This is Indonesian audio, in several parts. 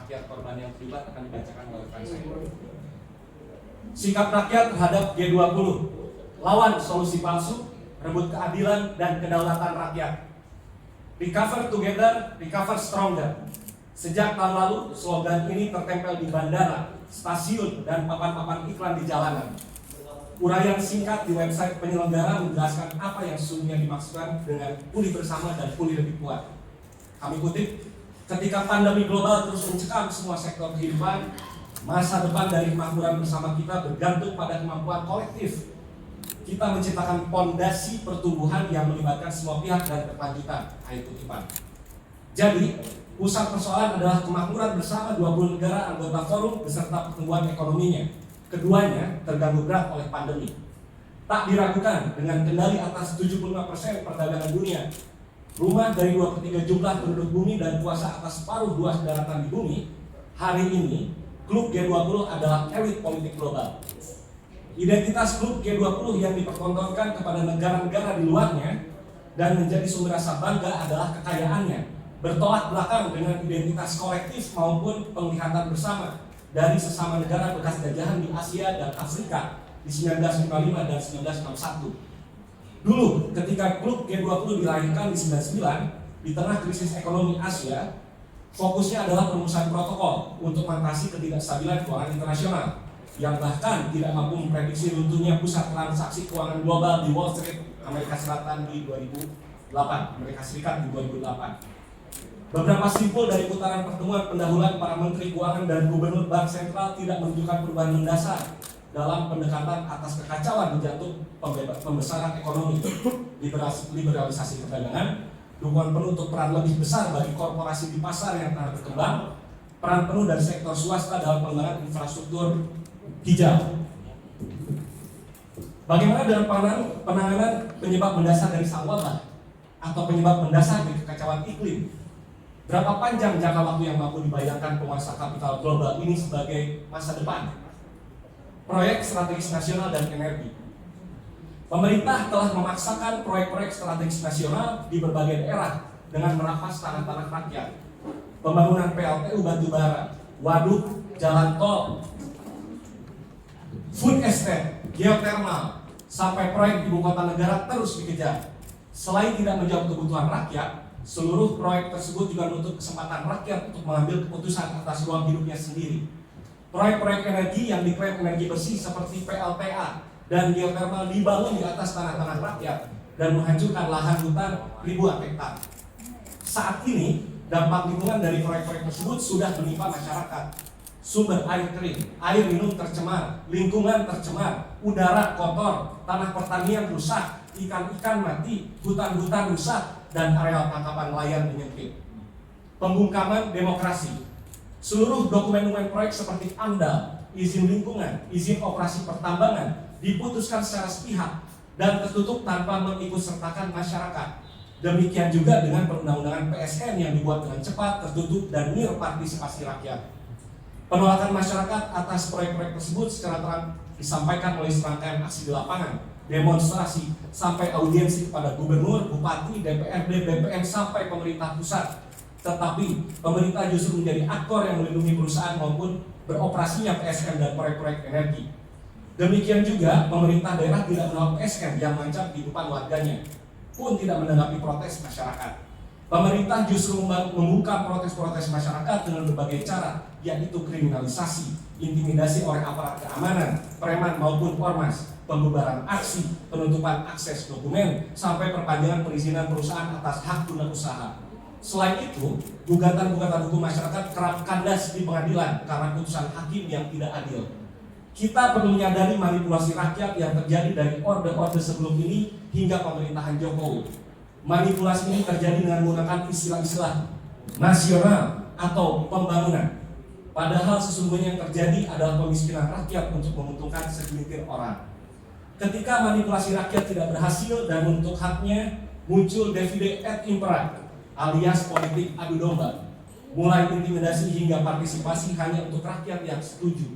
rakyat korban yang terlibat akan dibacakan oleh rekan saya. Sikap rakyat terhadap G20, lawan solusi palsu, rebut keadilan dan kedaulatan rakyat. Recover together, recover stronger. Sejak tahun lalu, slogan ini tertempel di bandara, stasiun, dan papan-papan iklan di jalanan. Uraian singkat di website penyelenggara menjelaskan apa yang sesungguhnya dimaksudkan dengan pulih bersama dan pulih lebih kuat. Kami kutip, ketika pandemi global terus mencekam semua sektor kehidupan, masa depan dari kemakmuran bersama kita bergantung pada kemampuan kolektif. Kita menciptakan fondasi pertumbuhan yang melibatkan semua pihak dan berkelanjutan. Akhir kutipan. Jadi, pusat persoalan adalah kemakmuran bersama 20 negara anggota forum beserta pertumbuhan ekonominya. Keduanya terganggu berat oleh pandemi. Tak diragukan dengan kendali atas 75% perdagangan dunia, rumah dari 2/3 jumlah penduduk bumi dan kuasa atas separuh luas daratan di bumi, hari ini klub G20 adalah elit politik global. Identitas klub G20 yang dipertontonkan kepada negara-negara di luarnya dan menjadi sumber rasa bangga adalah kekayaannya, bertolak belakang dengan identitas kolektif maupun penglihatan bersama dari sesama negara bekas jajahan di Asia dan Afrika di 1955 dan 1961. Dulu ketika klub G20 dilahirkan di 1999 di tengah krisis ekonomi Asia, fokusnya adalah perumusan protokol untuk mengatasi ketidakstabilan keuangan internasional yang bahkan tidak mampu memprediksi runtuhnya pusat transaksi keuangan global di Wall Street, Amerika Selatan di 2008, Amerika Serikat di 2008. Beberapa simpul dari putaran pertemuan pendahuluan para menteri keuangan dan gubernur bank sentral tidak menunjukkan perubahan mendasar dalam pendekatan atas kekacauan menjatuh pembesaran ekonomi, liberalisasi perdagangan, dukungan penuh untuk peran lebih besar bagi korporasi di pasar yang tengah berkembang, peran penuh dari sektor swasta dalam pengembangan infrastruktur hijau. Bagaimana dalam penanganan penyebab mendasar dari sang wabah atau penyebab mendasar dari kekacauan iklim? Berapa panjang jangka waktu yang mampu dibayangkan penguasa kapital global ini sebagai masa depan? Proyek strategis nasional dan energi. Pemerintah telah memaksakan proyek-proyek strategis nasional di berbagai daerah dengan merampas tanah-tanah rakyat. Pembangunan PLTU batubara, waduk, jalan tol, food estate, geothermal, sampai proyek ibu kota negara terus dikejar. Selain tidak menjawab kebutuhan rakyat, seluruh proyek tersebut juga menutup kesempatan rakyat untuk mengambil keputusan atas ruang hidupnya sendiri. Proyek-proyek energi yang diklaim energi bersih seperti PLTA dan geothermal dibangun di atas tanah-tanah rakyat dan menghancurkan lahan hutan ribuan hektar. Saat ini, dampak lingkungan dari proyek-proyek tersebut sudah menimpa masyarakat. Sumber air kering, air minum tercemar, lingkungan tercemar, udara kotor, tanah pertanian rusak, ikan-ikan mati, hutan-hutan rusak, dan areal tangkapan nelayan menyempit. Pembungkaman demokrasi. Seluruh dokumen-dokumen proyek seperti AMDAL, izin lingkungan, izin operasi pertambangan diputuskan secara sepihak dan tertutup tanpa mengikutsertakan masyarakat. Demikian juga dengan perundang-undangan PSN yang dibuat dengan cepat, tertutup, dan nir partisipasi rakyat. Penolakan masyarakat atas proyek-proyek tersebut secara terang disampaikan oleh serangkaian aksi di lapangan, demonstrasi, sampai audiensi kepada gubernur, bupati, DPRD, BPN, sampai pemerintah pusat. Tetapi pemerintah justru menjadi aktor yang melindungi perusahaan maupun beroperasinya PSN dan proyek-proyek energi. Demikian juga pemerintah daerah tidak menolak PSN yang mengancam kehidupan warganya, pun tidak menanggapi protes masyarakat. Pemerintah justru membuka protes-protes masyarakat dengan berbagai cara, yaitu kriminalisasi, intimidasi oleh aparat keamanan, preman maupun ormas, pembubaran aksi, penutupan akses dokumen, sampai perpanjangan perizinan perusahaan atas hak guna usaha. Selain itu, gugatan-gugatan hukum masyarakat kerap kandas di pengadilan karena putusan hakim yang tidak adil. Kita perlu menyadari manipulasi rakyat yang terjadi dari orde-orde sebelum ini hingga pemerintahan Jokowi. Manipulasi ini terjadi dengan menggunakan istilah-istilah nasional atau pembangunan. Padahal sesungguhnya yang terjadi adalah pemiskinan rakyat untuk menguntungkan segelintir orang. Ketika manipulasi rakyat tidak berhasil dan untuk haknya, muncul divide et impera alias politik adu domba. Mulai intimidasi hingga partisipasi hanya untuk rakyat yang setuju.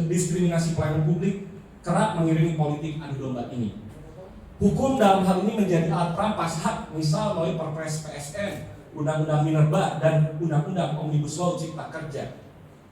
Diskriminasi pelayanan publik kerap mengiringi politik adu domba ini. Hukum dalam hal ini menjadi alat perampas hak, misal melalui Perpres PSN, Undang-Undang Minerba, dan Undang-Undang Omnibus Law Cipta Kerja.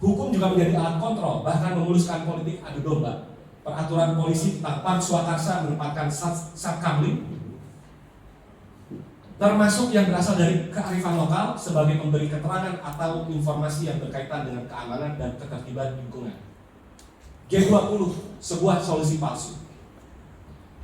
Hukum juga menjadi alat kontrol, bahkan memuluskan politik adu domba. Peraturan polisi tentang Pam Swakarsa menempatkan Satkamling, termasuk yang berasal dari kearifan lokal, sebagai pemberi keterangan atau informasi yang berkaitan dengan keamanan dan ketertiban lingkungan. G20, sebuah solusi palsu.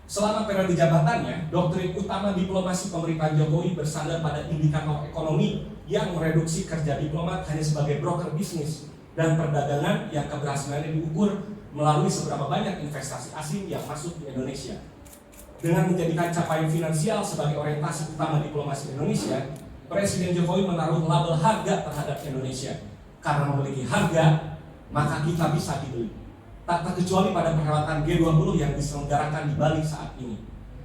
Selama periode jabatannya, doktrin utama diplomasi pemerintahan Jokowi bersandar pada indikator ekonomi yang mereduksi kerja diplomat hanya sebagai broker bisnis dan perdagangan yang keberhasilannya diukur melalui seberapa banyak investasi asing yang masuk di Indonesia. Dengan menjadikan capaian finansial sebagai orientasi utama diplomasi Indonesia, Presiden Jokowi menaruh label harga terhadap Indonesia. Karena memiliki harga, maka kita bisa dibeli. Tak terkecuali pada perhelatan G20 yang diselenggarakan di Bali saat ini.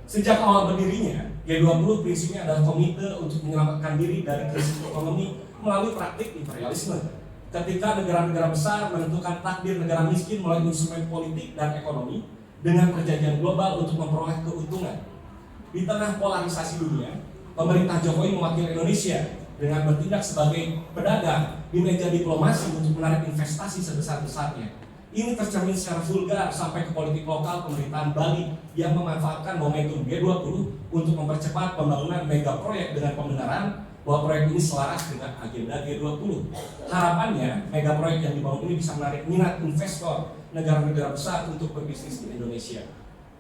Sejak awal berdirinya, G20 prinsipnya adalah komite untuk menyelamatkan diri dari krisis ekonomi melalui praktik imperialisme. Ketika negara-negara besar menentukan takdir negara miskin melalui instrumen politik dan ekonomi dengan perjanjian global untuk memperoleh keuntungan. Di tengah polarisasi dunia, pemerintah Jokowi mewakili Indonesia dengan bertindak sebagai pedagang di meja diplomasi untuk menarik investasi sebesar-besarnya. Ini tercermin secara vulgar sampai ke politik lokal pemerintahan Bali yang memanfaatkan momentum G20 untuk mempercepat pembangunan mega proyek dengan pembenaran bahwa proyek ini selaras dengan agenda G20. Harapannya, mega proyek yang dibangun ini bisa menarik minat investor negara-negara besar untuk berbisnis di Indonesia.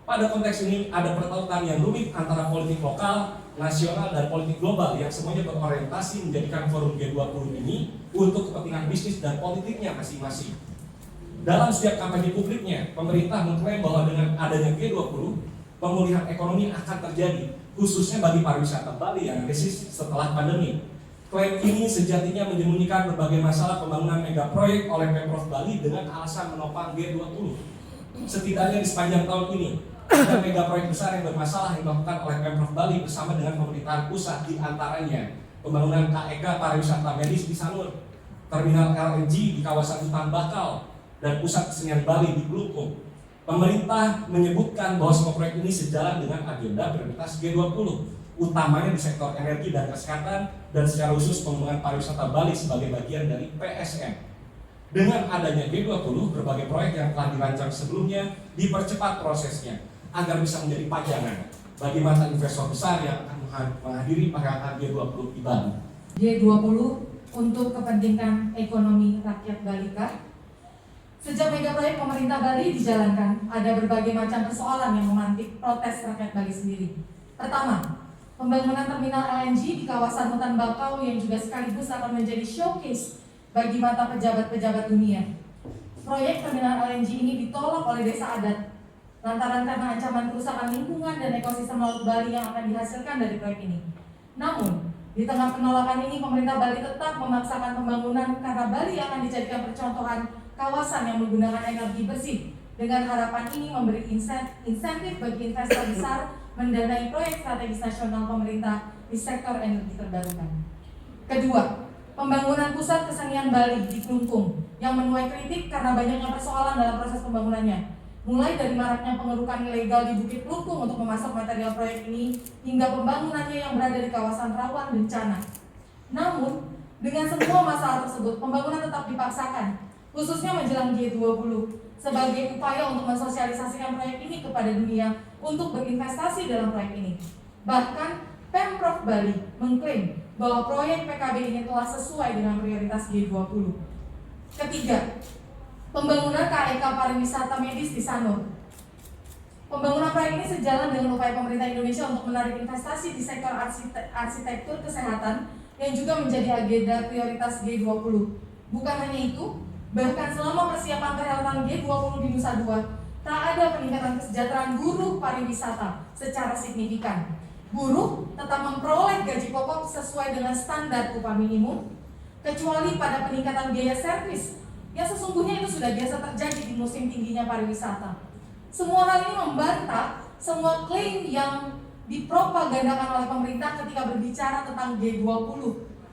Pada konteks ini ada pertautan yang rumit antara politik lokal, nasional, dan politik global yang semuanya berorientasi menjadikan forum G20 ini untuk kepentingan bisnis dan politiknya masing-masing. Dalam setiap kampanye publiknya, pemerintah mengklaim bahwa dengan adanya G20, pemulihan ekonomi akan terjadi, khususnya bagi pariwisata Bali yang resist setelah pandemi. Klaim ini sejatinya menyembunyikan berbagai masalah pembangunan mega proyek oleh Pemprov Bali dengan alasan menopang G20. Setidaknya di sepanjang tahun ini, ada mega proyek besar yang bermasalah yang dilakukan oleh Pemprov Bali bersama dengan pemerintahan pusat, di antaranya pembangunan KEK pariwisata medis di Sanur, terminal LNG di kawasan Hutan Bakau, dan pusat kesenian Bali di Klungkung. Pemerintah menyebutkan bahwa semua proyek ini sejalan dengan agenda prioritas G20, utamanya di sektor energi dan kesehatan, dan secara khusus pengembangan pariwisata Bali sebagai bagian dari PSM. Dengan adanya G20, berbagai proyek yang telah dirancang sebelumnya dipercepat prosesnya agar bisa menjadi pajangan bagi mata investor besar yang akan menghadiri perhelatan G20 di Bali. G20 untuk kepentingan ekonomi rakyat Balika. Sejak mega proyek pemerintah Bali dijalankan, ada berbagai macam persoalan yang memantik protes rakyat Bali sendiri. Pertama, pembangunan terminal LNG di kawasan Hutan Bakau yang juga sekaligus akan menjadi showcase bagi mata pejabat-pejabat dunia. Proyek terminal LNG ini ditolak oleh desa adat, lantaran karena ancaman kerusakan lingkungan dan ekosistem laut Bali yang akan dihasilkan dari proyek ini. Namun, di tengah penolakan ini, pemerintah Bali tetap memaksakan pembangunan karena Bali akan dijadikan percontohan kawasan yang menggunakan energi bersih. Dengan harapan ini memberi insentif bagi investor besar mendanai proyek strategis nasional pemerintah di sektor energi terbarukan. Kedua, pembangunan pusat kesenian Bali di Klungkung yang menuai kritik karena banyaknya persoalan dalam proses pembangunannya. Mulai dari maraknya pengerukan ilegal di Bukit Klungkung untuk memasok material proyek ini, hingga pembangunannya yang berada di kawasan rawan bencana. Namun, dengan semua masalah tersebut, pembangunan tetap dipaksakan, khususnya menjelang G20, sebagai upaya untuk mensosialisasikan proyek ini kepada dunia untuk berinvestasi dalam proyek ini. Bahkan, Pemprov Bali mengklaim bahwa proyek PKB ini telah sesuai dengan prioritas G20. Ketiga, pembangunan KEK pariwisata medis di Sanur. Pembangunan proyek ini sejalan dengan upaya pemerintah Indonesia untuk menarik investasi di sektor arsitektur kesehatan yang juga menjadi agenda prioritas G20. Bukan hanya itu, bahkan selama persiapan perhelatan G20 di Nusa Dua, tak ada peningkatan kesejahteraan buruh pariwisata secara signifikan. Buruh tetap memperoleh gaji pokok sesuai dengan standar upah minimum, kecuali pada peningkatan biaya servis yang sesungguhnya itu sudah biasa terjadi di musim tingginya pariwisata. Semua hal ini membantah semua klaim yang dipropagandakan oleh pemerintah ketika berbicara tentang G20.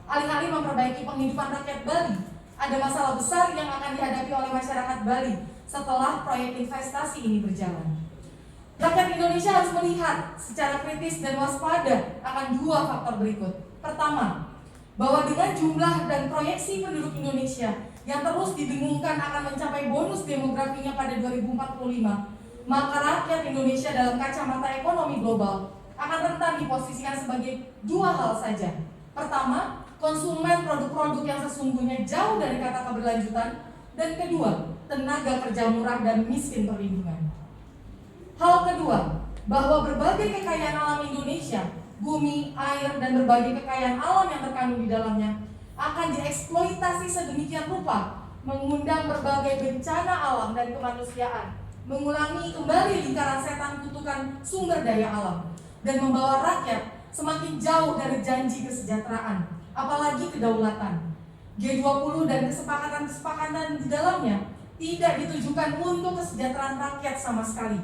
Alih-alih memperbaiki penghidupan rakyat Bali, ada masalah besar yang akan dihadapi oleh masyarakat Bali setelah proyek investasi ini berjalan. Rakyat Indonesia harus melihat secara kritis dan waspada akan dua faktor berikut. Pertama, bahwa dengan jumlah dan proyeksi penduduk Indonesia yang terus didengungkan akan mencapai bonus demografinya pada 2045, maka rakyat Indonesia dalam kacamata ekonomi global akan rentan diposisikan sebagai dua hal saja. Pertama, konsumen produk-produk yang sesungguhnya jauh dari kata keberlanjutan, dan kedua, tenaga kerja murah dan miskin perlindungan. Hal kedua, bahwa berbagai kekayaan alam Indonesia, bumi, air, dan berbagai kekayaan alam yang terkandung di dalamnya akan dieksploitasi sedemikian rupa, mengundang berbagai bencana alam dan kemanusiaan, mengulangi kembali lingkaran setan kutukan sumber daya alam, dan membawa rakyat semakin jauh dari janji kesejahteraan, apalagi kedaulatan. G20 dan kesepakatan-kesepakatan di dalamnya tidak ditujukan untuk kesejahteraan rakyat sama sekali.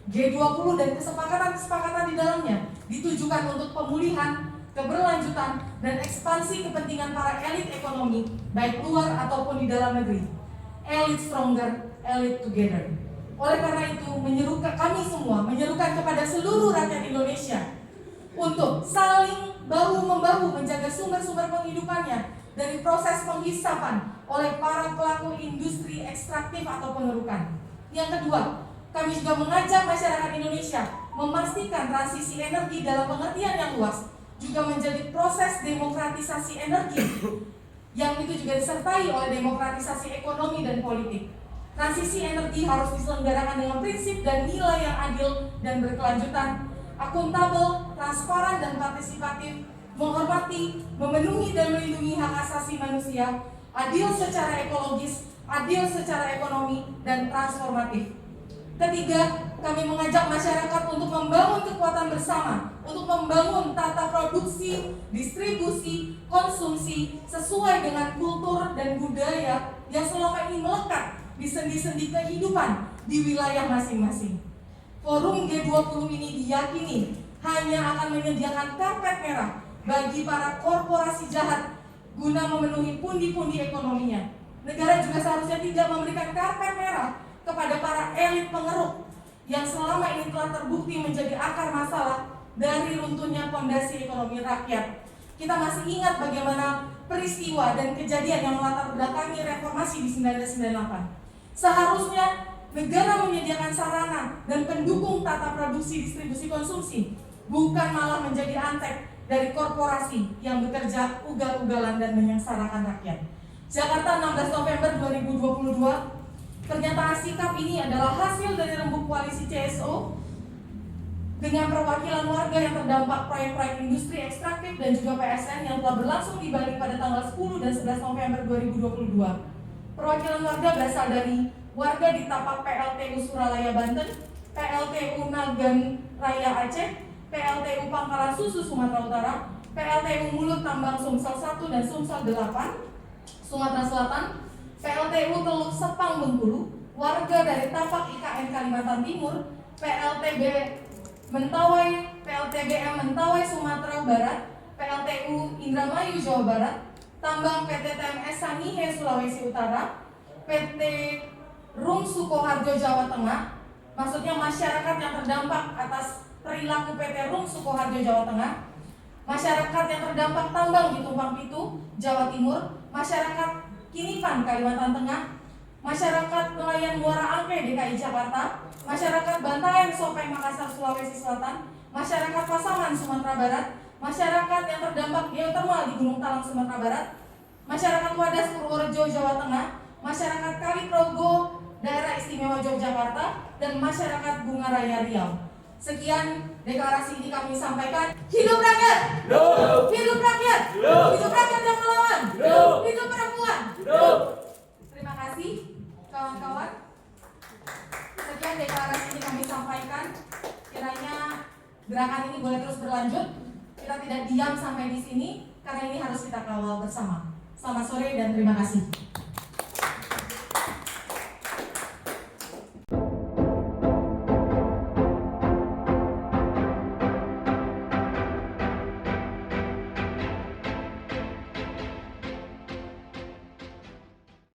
G20 dan kesepakatan-kesepakatan di dalamnya ditujukan untuk pemulihan, keberlanjutan, dan ekspansi kepentingan para elit ekonomi, baik luar ataupun di dalam negeri. Elit stronger, elit together. Oleh karena itu, kami semua menyerukan kepada seluruh rakyat Indonesia untuk saling bahu-membahu menjaga sumber-sumber penghidupannya dari proses penghisapan oleh para pelaku industri ekstraktif atau pengerukan. Yang kedua, kami juga mengajak masyarakat Indonesia memastikan transisi energi dalam pengertian yang luas juga menjadi proses demokratisasi energi yang itu juga disertai oleh demokratisasi ekonomi dan politik. Transisi energi harus diselenggarakan dengan prinsip dan nilai yang adil dan berkelanjutan, akuntabel, transparan dan partisipatif, menghormati, memenuhi dan melindungi hak asasi manusia, adil secara ekologis, adil secara ekonomi, dan transformatif. Ketiga, kami mengajak masyarakat untuk membangun kekuatan bersama, untuk membangun tata produksi, distribusi, konsumsi sesuai dengan kultur dan budaya yang selama ini melekat di sendi-sendi kehidupan di wilayah masing-masing. Forum G20 ini diyakini hanya akan menyediakan karpet merah bagi para korporasi jahat guna memenuhi pundi-pundi ekonominya. Negara juga seharusnya tidak memberikan karpet merah kepada para elit pengeruk yang selama ini telah terbukti menjadi akar masalah dari runtuhnya fondasi ekonomi rakyat. Kita masih ingat bagaimana peristiwa dan kejadian yang melatar belakangi reformasi di 1998. Seharusnya negara menyediakan sarana dan pendukung tata produksi, distribusi, konsumsi, bukan malah menjadi antek dari korporasi yang bekerja ugal-ugalan dan menyengsarakan rakyat. Jakarta 16 November 2022. Pernyataan sikap ini adalah hasil dari rembuk koalisi CSO dengan perwakilan warga yang terdampak proyek-proyek industri ekstraktif dan juga PSN yang telah berlangsung di Bali pada tanggal 10 dan 11 November 2022. Perwakilan warga berasal dari warga di tapak PLTU Suralaya Banten, PLTU Nagan Raya Aceh, PLTU Pangkalan Susu Sumatera Utara, PLTU Mulut Tambang Sumsel 1 dan Sumsel 8 Sumatera Selatan, PLTU Teluk Sepang Bengkulu, warga dari tapak IKN Kalimantan Timur, PLTB Mentawai, PLTBM Mentawai Sumatera Barat, PLTU Indramayu Jawa Barat, tambang PT TMS Sanihe Sulawesi Utara, PT Rum Sukoharjo Jawa Tengah, maksudnya masyarakat yang terdampak atas perilaku PT Rum Sukoharjo Jawa Tengah, masyarakat yang terdampak tambang di Tumpang Pitu, Jawa Timur, masyarakat Kinipan Kalimantan Tengah, masyarakat nelayan Muara Angke DKI Jakarta, masyarakat Bantaeng Sopeng Makassar Sulawesi Selatan, masyarakat Pasaman Sumatera Barat, masyarakat yang terdampak geotermal di Gunung Talang Sumatera Barat, masyarakat Wadas Purworejo Jawa Tengah, masyarakat Kaliprogo Daerah Istimewa Yogyakarta, dan masyarakat Bunga Raya Riau. Sekian deklarasi ini kami sampaikan. Hidup rakyat! Hidup rakyat! Hidup rakyat yang melawan! Hidup perempuan! Terima kasih kawan-kawan. Sekian deklarasi ini kami sampaikan. Kiranya gerakan ini boleh terus berlanjut. Kita tidak diam sampai di sini karena ini harus kita kawal bersama. Selamat sore dan terima kasih.